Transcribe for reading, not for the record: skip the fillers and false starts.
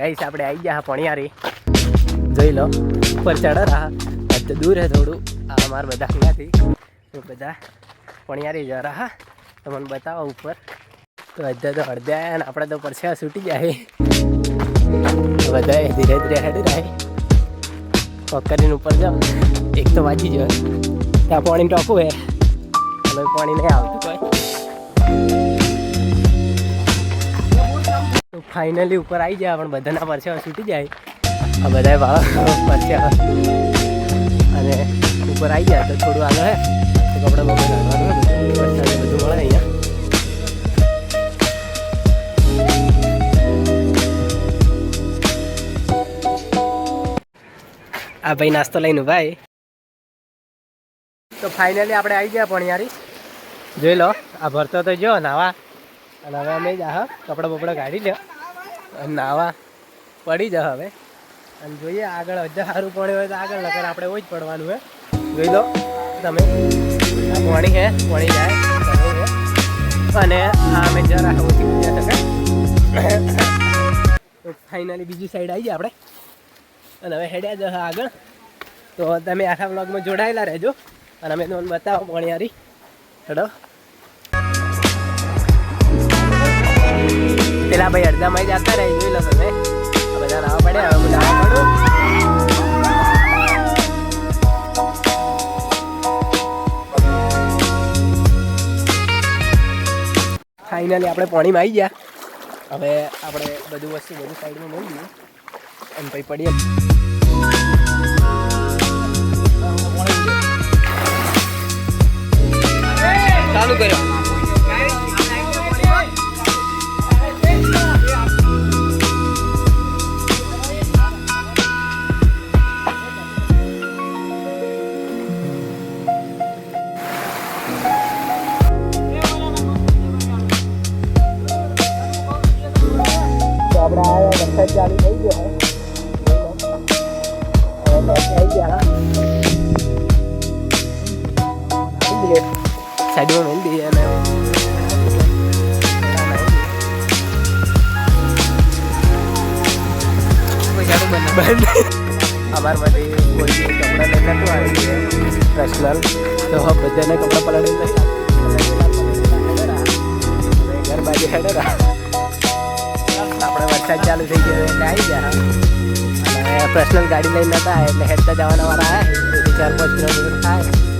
guys આપણે આવી ગયા પણિયારી જોઈ લો ઉપર ચડે રહા તો દૂર હે થોડું આ અમારા બધા અહીંયાથી તો બધા પણિયારી જ રહા તમને બતાવો ઉપર તો અડધા તો અડધા અને આપણે તો પરસેવા છૂટી જાય બધા ધીરે ધીરે હેડી રહે પગ કરીને ઉપર જાઓ એક તો વાંચી જાય ત્યાં પાણી ટોકું હે અને પાણી નહીં આવતું કોઈ તો ફાઇનલી ઉપર આવી જાય પણ બધાના પરસેવા છૂટી જાય આ બધા ભાવ પરસેવા અને ઉપર આવી જાય તો થોડું આગળ હે તો કપડા બપડા નાખવાનું બધું મળે અહીંયા આ ભાઈ નાસ્તો લઈને ભાઈ તો ફાઇનલી આપણે આવી ગયા પણિયારી જોઈ લો આ ભરતો તો જો નાવા અને હવે અમે જા કપડાં બપડા કાઢી લ્યો અને નાવા પડી જા હવે અને જોઈએ આગળ હજાર સારું પાણી હોય તો આગળ નકર આપણે એવું જ પડવાનું હે જોઈ લો તમે આ પાણી હે પાણી જાય અને આ અમે જરા ઓછી ગયા શકે તો ફાઇનલી બીજી સાઈડ આવી જાય આપણે અને હવે હેડ્યા જ આગળ તો તમે આખા બ્લોગમાં જોડાયેલા રહેજો અને અમે તમને બતાવો પણિયારી હેડો પેલા ભાઈ અડધામાં જતા રહે જોઈ લો તમે આ બધા નાવા પડ્યા હવે હું નાવા પડું ફાઇનલી આપણે પાણીમાં આવી ગયા હવે આપણે બધું વસ્તુ બધું સાઈડમાં મૂકી દઈએ અને પછી પડીએ ચાલુ કર્યો વરસાદ ચાલુ થઈ ગયો આવી ગયા સાઈડમાં મેળ દઈએ અને અમારામાંથી કોઈ કપડાં લઈને નતું આવી પર્સનલ તો બધાને કપડાં પલાળી ઘર બાજુ હેડે આપણે વરસાદ ચાલુ થઈ ગયો એટલે આવી ગયા અને પર્સનલ ગાડી લઈને નતા એટલે હેડતા જવાના વાળા આવ્યા 4-5 કિલોમીટર થાય